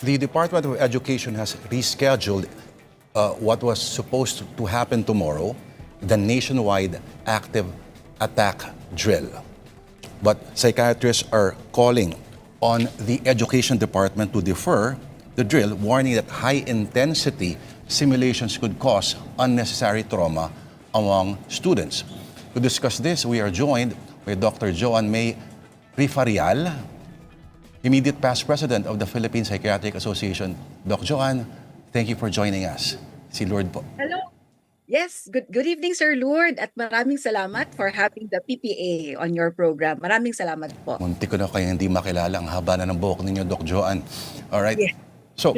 The Department of Education has rescheduled what was supposed to happen tomorrow, the nationwide active attack drill. But psychiatrists are calling on the Education Department to defer the drill, warning that high-intensity simulations could cause unnecessary trauma among students. To discuss this, we are joined by Dr. Joan May Rifarial, immediate past president of the Philippine Psychiatric Association. Doc Joan, thank you for joining us. Si Lord po. Hello. Yes, good evening, Sir Lord, at maraming salamat for having the PPA on your program. Maraming salamat po. Munti ko na kayo hindi makilala. Ang haba na ng buhok ninyo, Doc Joan. All right. Yeah. So,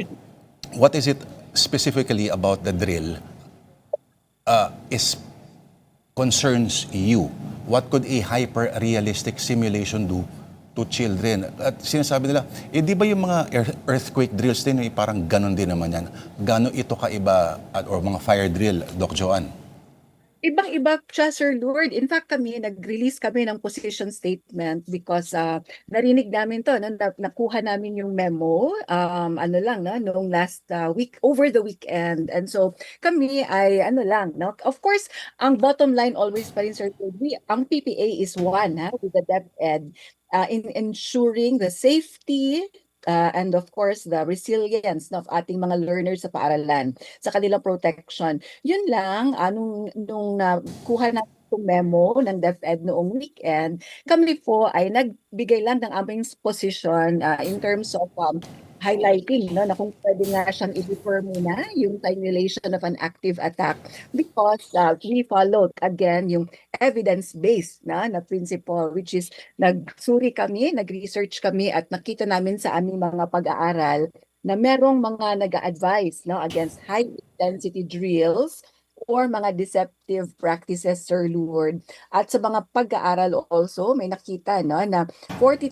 what is it specifically about the drill is concerns you? What could a hyper-realistic simulation do to children? At sinasabi nila, di ba yung mga earthquake drills din, parang ganon din naman yan. Gano'n ito kaiba, or mga fire drill, Doc Joan? Ibang-iba siya, Sir Lord. In fact, nag-release kami ng position statement because narinig namin to, nakuha namin yung memo, noong last week, over the weekend. And so, kami ay, of course, ang bottom line always pa rin, Sir Lord, ang PPA is one, with the DepEd, in ensuring the safety, and of course, the resilience of ating mga learners sa paaralan, sa kanilang protection. Yun lang, nung nakuha natin itong memo ng DepEd noong weekend, kami po ay nagbigay lang ng aming position in terms of highlighting na kung pwede nga siyang i-defer muna yung simulation of an active attack because we followed again yung evidence-based na principle, which is nag-research kami at nakita namin sa aming mga pag-aaral na merong mga nag-a-advise against high-intensity drills or mga deceptive practices, Sir Lord. At sa mga pag-aaral also, may nakita na 42%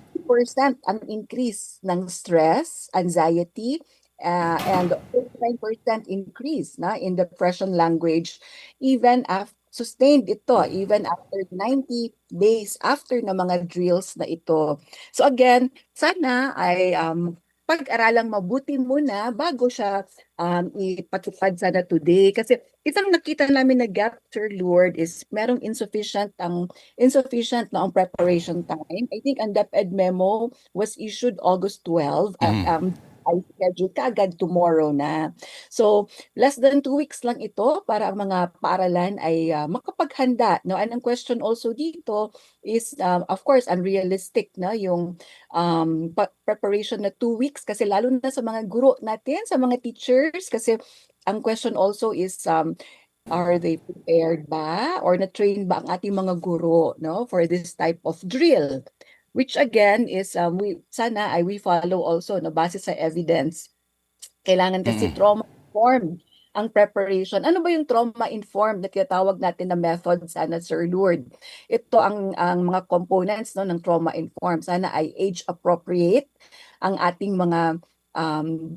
ang increase ng stress, anxiety, and 49% increase in depression language, even after sustained ito even after 90 days after na mga drills na ito. So again, sana ay pag-aralang mabuti muna bago siya ipatupad sana today. Kasi isang nakita namin na gap, Sir Lord, is merong insufficient na ang preparation time. I think ang DepEd memo was issued August 12. I schedule kaagad tomorrow na. So, less than 2 weeks lang ito para ang mga paaralan ay makapaghanda. No? And ang question also dito is, of course, unrealistic na yung preparation na 2 weeks kasi lalo na sa mga guro natin, sa mga teachers. Kasi ang question also is, are they prepared ba or na-train ba ang ating mga guro for this type of drill? Which again is we follow also base sa evidence. Kailangan kasi trauma-informed ang preparation. Ano ba yung trauma-informed na tinatawag natin na method sana, Sir Lord? Ito ang mga components ng trauma-informed. Sana ay age-appropriate ang ating mga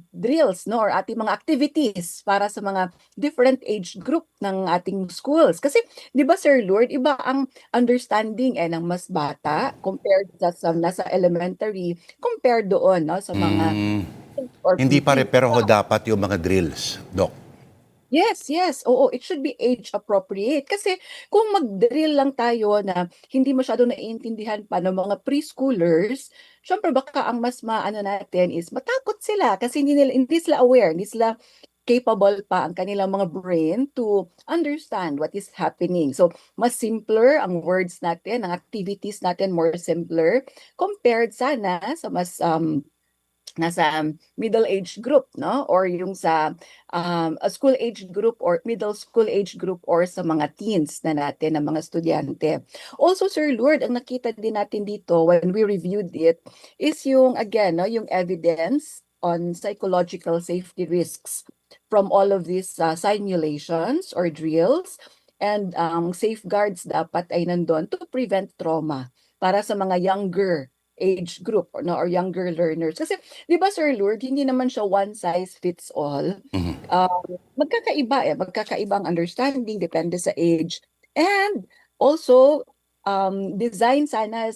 drills or ating mga activities para sa mga different age group ng ating schools. Kasi 'di ba, Sir Lord, iba ang understanding ng mas bata compared sa nasa elementary compared doon sa mga Hindi pare-pareho dapat yung mga drills, Doc. Yes. Oo, it should be age appropriate. Kasi kung mag-drill lang tayo na hindi masyado naiintindihan pa ng mga preschoolers, syempre baka ang mas maano natin is matakot sila kasi hindi sila aware, hindi sila capable pa ang kanilang mga brain to understand what is happening. So, mas simpler ang words natin, ang activities natin more simpler compared sana sa mas nasa middle age group, or yung sa a school age group or middle school age group or sa mga teens na natin, ng mga estudyante. Also, Sir Lord, ang nakita din natin dito when we reviewed it is yung, again, yung evidence on psychological safety risks from all of these simulations or drills, and safeguards dapat ay nandun to prevent trauma para sa mga younger age group or younger learners. Kasi, di ba, Sir Lord, hindi naman siya one size fits all. Magkakaiba ang understanding, depende sa age. And also, design sana,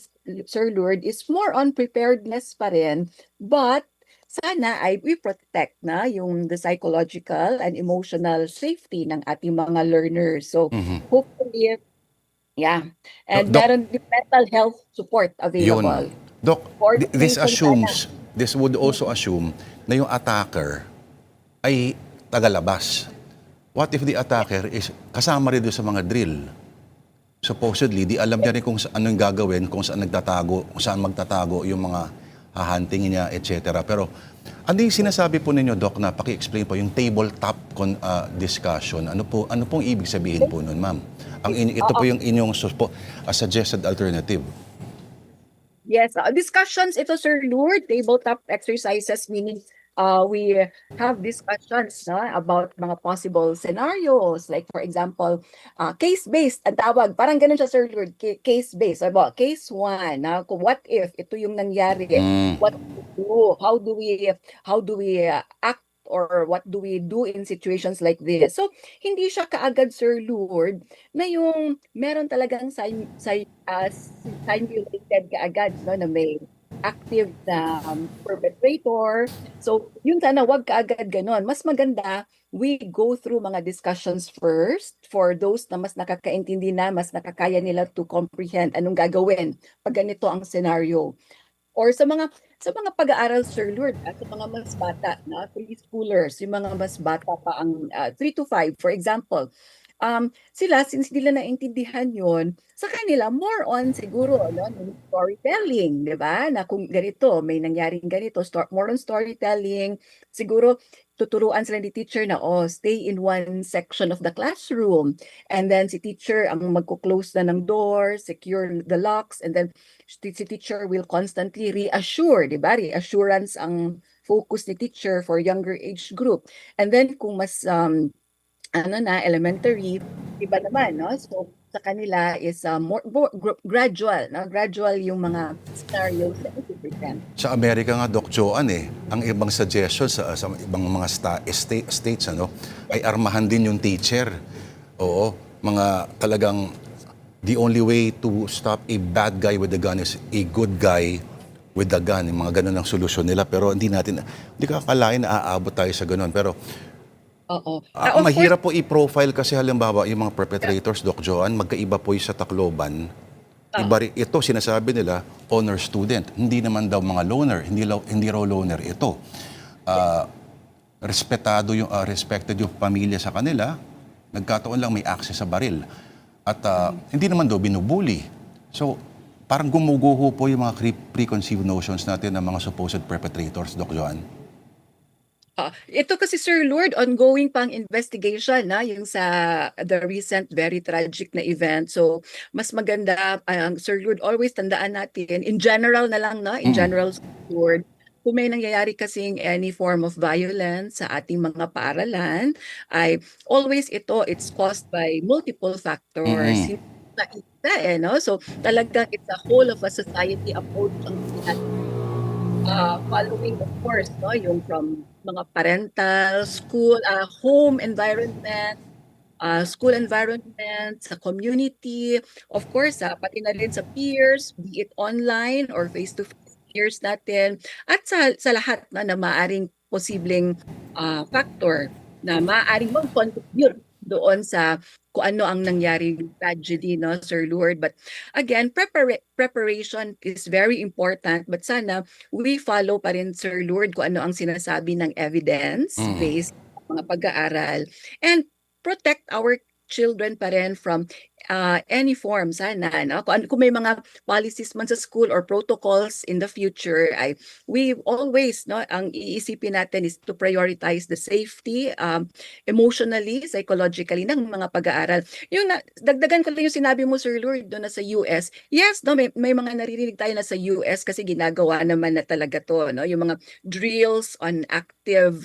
Sir Lord, is more on preparedness pa rin, but sana ay we protect na yung the psychological and emotional safety ng ating mga learners. So Mhm. hopefully, yeah. And Doc, meron din mental health support yun. available. Doc, this Coordination sana. assumes, this would also assume na yung attacker ay tagalabas. What if the attacker is kasama rin doon sa mga drill? Supposedly, di alam niya rin kung anong gagawin, kung saan nagtatago, kung saan magtatago yung mga hahantingin niya, etc. Pero ano yung sinasabi po ninyo, Doc, na paki-explain po yung tabletop discussion? Ano pong ibig sabihin po nun, ma'am? Ito po yung inyong suggested alternative. Yes, discussions ito, Sir Lourdes, tabletop exercises, meaning we have discussions about mga possible scenarios. Like for example, case-based, ang tawag. Parang ganun siya, Sir Lourdes, case-based. About case 1, kung what if ito yung nangyari, what do we do? How do we act, or what do we do in situations like this? So, hindi siya kaagad, Sir Lourdes, na yung meron talagang simulated kaagad, no, na may active na perpetrator. So, yun sana, wag kaagad ganon. Mas maganda, we go through mga discussions first for those na mas nakakaintindi na, mas nakakaya nila to comprehend anong gagawin pag ganito ang scenario. Or sa mga pag-aaral, Sir Lourdes, sa mga mas bata na preschoolers, yung mga mas bata pa ang 3 to 5, for example, sila, since hindi nila naintindihan yon, sa kanila, more on siguro, no, yung storytelling, di ba? Na kung ganito, may nangyaring ganito, more on storytelling, siguro, tuturuan sila ni teacher na, stay in one section of the classroom. And then si teacher ang magko-close na ng door, secure the locks, and then si teacher will constantly reassure, di ba? Reassurance ang focus ni teacher for younger age group. And then kung mas elementary, iba naman, no? So sa kanila is more gradual, no? Gradual yung mga scenarios na i-present. Sa Amerika nga, Doc Joanne, ang ibang suggestion sa ibang mga states ay armahan din yung teacher. Oo, mga talagang the only way to stop a bad guy with a gun is a good guy with the gun. Yung mga ganun ang solusyon nila. Pero hindi ka akalain na aabot tayo sa ganun. Pero Oo. mahirap po i-profile kasi halimbawa yung mga perpetrators, Doc Joanne, magkaiba po yung sa Tacloban. Ito, sinasabi nila, honor student. Hindi naman daw mga loner. Hindi raw loner ito. Respected yung pamilya sa kanila. Nagkataon lang may access sa baril. At hindi naman daw binubuli. So, parang gumuguho po yung mga preconceived notions natin ng mga supposed perpetrators, Doc Joanne. Ito kasi, Sir Lourdes, ongoing pang investigation yung sa the recent very tragic na event. So, mas maganda, Sir Lourdes, always tandaan natin, in general na lang, in general, Sir Lourdes, kung may nangyayari kasing any form of violence sa ating mga paaralan, ay always it's caused by multiple factors. Hindi na isa, no? So, talagang it's a whole of a society approach ang following, of course, yung from mga parental, school, home environment, school environment, sa community, of course, pati na rin sa peers, be it online or face-to-face peers natin, at sa lahat na maaring posibleng factor na maaring mag-contribute doon sa kung ano ang nangyaring tragedy, Sir Lourdes. But again, preparation is very important. But sana we follow pa rin, Sir Lourdes, kung ano ang sinasabi ng evidence-based mga pag-aaral. And protect our children pa rin from any form sana. Kung may mga policies man sa school or protocols in the future, we always, ang iisipin natin is to prioritize the safety emotionally, psychologically ng mga pag-aaral. Yung dagdagan ko lang yung sinabi mo, Sir Lourdes, doon na sa US. Yes, may mga naririnig tayo na sa US kasi ginagawa naman na talaga to, yung mga drills on active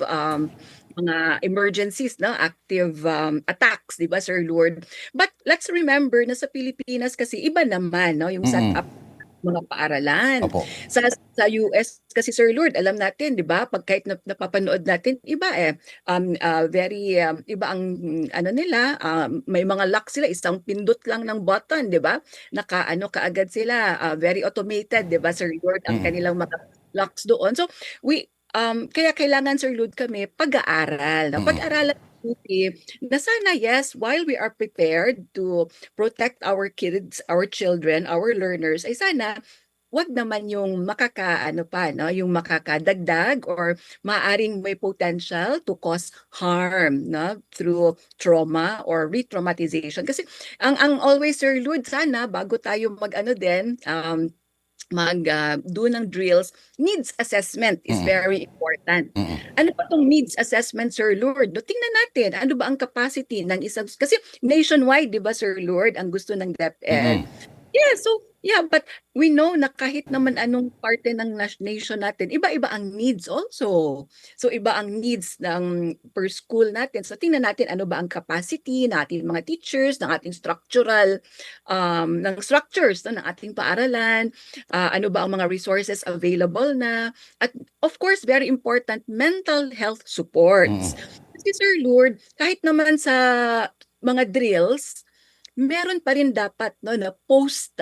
mga emergencies, active attacks, di ba, Sir Lourdes? But let's remember na sa Pilipinas kasi iba naman, yung setup mga paaralan. Opo. Sa US kasi, Sir Lourdes, alam natin, di ba, pag kahit napapanood natin, iba very iba ang nila, may mga lock sila, isang pindot lang ng button, di ba? Kaagad sila, very automated, di ba, Sir Lourdes, ang kanilang mga locks doon. So, kaya kailangan, Sir Lud, kami pag-aaral, no? Mm. Pag-aralan mabuti na sana, yes, while we are prepared to protect our kids, our children, our learners, ay sana wag naman yung makakaano pa, no, yung makakadagdag or maaring may potential to cause harm, no, through trauma or re-traumatization. Kasi ang always, Sir Lud, sana bago tayo mag-ano din, do ng drills, needs assessment is Mm. very important. Mm. Ano ba tong needs assessment, Sir Lord? No, tingnan natin, ano ba ang capacity ng isang, kasi nationwide, di ba, Sir Lord, ang gusto ng DepEd. Mm. Yeah, so, yeah, but we know na kahit naman anong parte ng nation natin, iba-iba ang needs also. So, iba ang needs ng per school natin. So, tingnan natin ano ba ang capacity natin mga teachers, ng ating structural, ng structures, no, ng ating paaralan, ano ba ang mga resources available na, at of course, very important, mental health Mm. supports. Kasi, Sir Lord, kahit naman sa mga drills, meron pa rin dapat, no, na post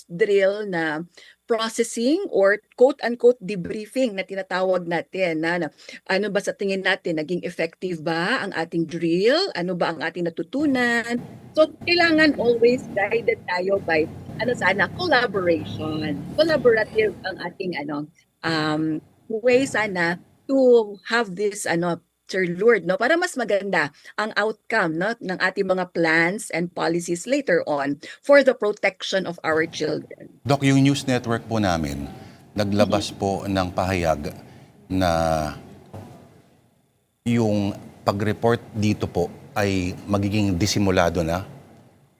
drill na processing or quote unquote debriefing na tinatawag natin na ano ba sa tingin natin, naging effective ba ang ating drill, ano ba ang ating natutunan. So kailangan always guided tayo by sana collaborative ang ating way sana to have this Sir Lord, no, para mas maganda ang outcome, no, ng ating mga plans and policies later on for the protection of our children. Doc, yung news network po namin, naglabas po ng pahayag na yung pag-report dito po ay magiging disimulado na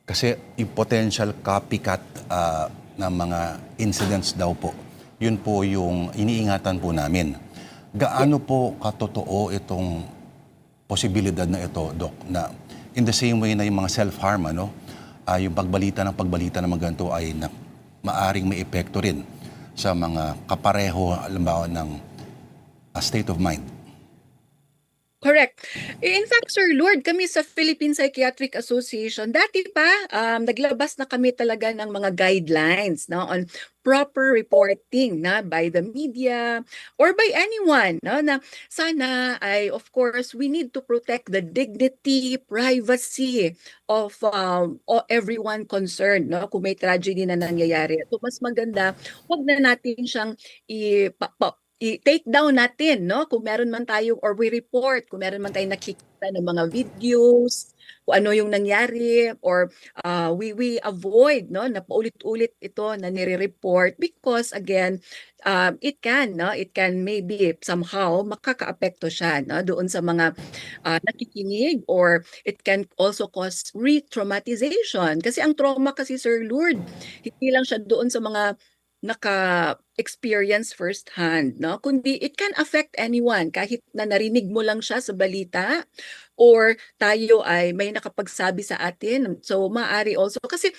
kasi yung potential copycat ng mga incidents daw po. Yun po yung iniingatan po namin. Gaano po katotoo itong posibilidad na ito, Doc, na in the same way na yung mga self-harm, yung pagbalita ng mga ganito ay maaring may epekto rin sa mga kapareho, halimbawa ng state of mind. Correct. In fact, Sir Lord, kami sa Philippine Psychiatric Association, dati pa, naglabas na kami talaga ng mga guidelines, no, on proper reporting na by the media or by anyone, no, na sana ay, of course, we need to protect the dignity, privacy of everyone concerned, no, kung may tragedy na nangyayari. So mas maganda, wag na natin siyang i-take down natin, no? Kung meron man tayo or we report, kung meron man tayong nakikita ng mga videos, kung ano yung nangyari, or we avoid, no, na paulit-ulit ito na nire-report because again, it can maybe somehow makakaapekto siya, no, doon sa mga nakikinig, or it can also cause re-traumatization. Kasi ang trauma kasi, Sir Lord, hindi lang siya doon sa mga naka-experience firsthand, no? Kundi it can affect anyone kahit na narinig mo lang siya sa balita or tayo ay may nakapagsabi sa atin. So maaari also kasi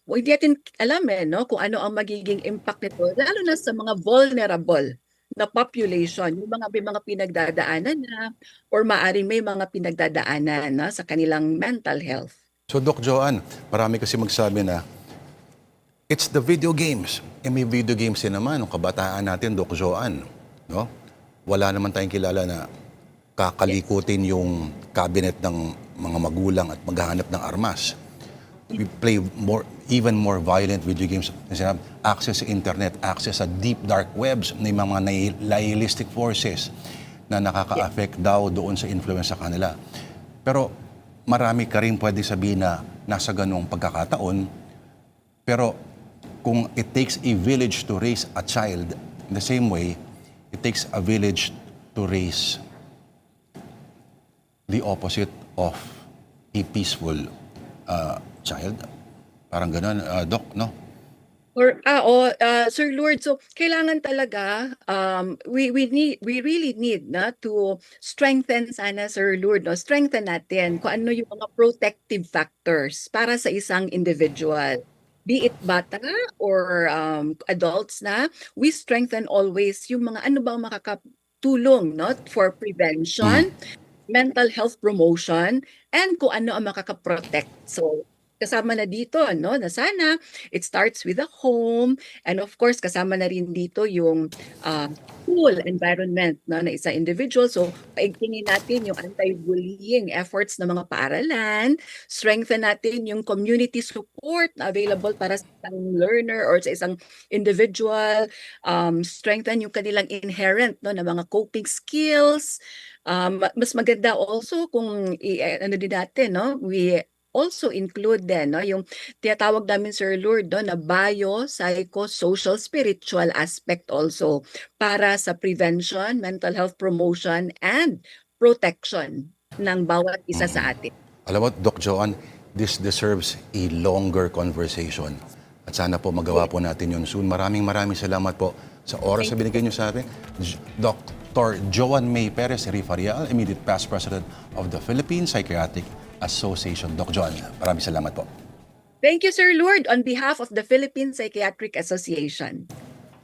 hindi natin alam no, kung ano ang magiging impact nito lalo na sa mga vulnerable na population, yung may mga pinagdadaanan na or maaring may mga pinagdadaanan na sa kanilang mental health. So, Doc Joanne, marami kasi magsabi na it's the video games. May video games din naman, ng kabataan natin, Doc Joanne. No? Wala naman tayong kilala na kakalikutin yung cabinet ng mga magulang at maghahanap ng armas. We play even more violent video games. Access sa internet, access sa deep dark webs ng mga nihilistic forces na nakaka-affect daw doon sa influence sa kanila. Pero marami ka rin pwede sabihin na nasa ganung pagkakataon. Pero kung it takes a village to raise a child, in the same way, it takes a village to raise the opposite of a peaceful child. Parang ganun, Doc, no? Sir Lord, so kailangan talaga we really need na to strengthen sana, Sir Lord, no, strengthen natin kung ano yung mga protective factors para sa isang individual, be it bata or adults na. We strengthen always yung mga ano bang makakatulong, no, for prevention, mental health promotion, and kung ano ang makakaprotect. So kasama na dito, no, na sana it starts with the home, and of course kasama na rin dito yung school environment, no, na isa individual. So paigtingin natin yung anti-bullying efforts ng mga paaralan, strengthen natin yung community support na available para sa isang learner or sa isang individual, strengthen yung kanilang inherent, no, na mga coping skills. Mas maganda also kung ano din natin, no, we also include din, no, yung tinatawag namin, Sir Lord, no, na bio, psycho, social, spiritual aspect also para sa prevention, mental health promotion, and protection ng bawat isa sa atin. Alam mo, Doc Joanne, this deserves a longer conversation. At sana po magawa po natin yun soon. Maraming salamat po sa oras na binigay niyo sa atin. Dr. Joanne May Perez Rifarial, immediate past president of the Philippine Psychiatric Association. Doc Joanne, maraming salamat po. Thank you, Sir Lord, on behalf of the Philippine Psychiatric Association.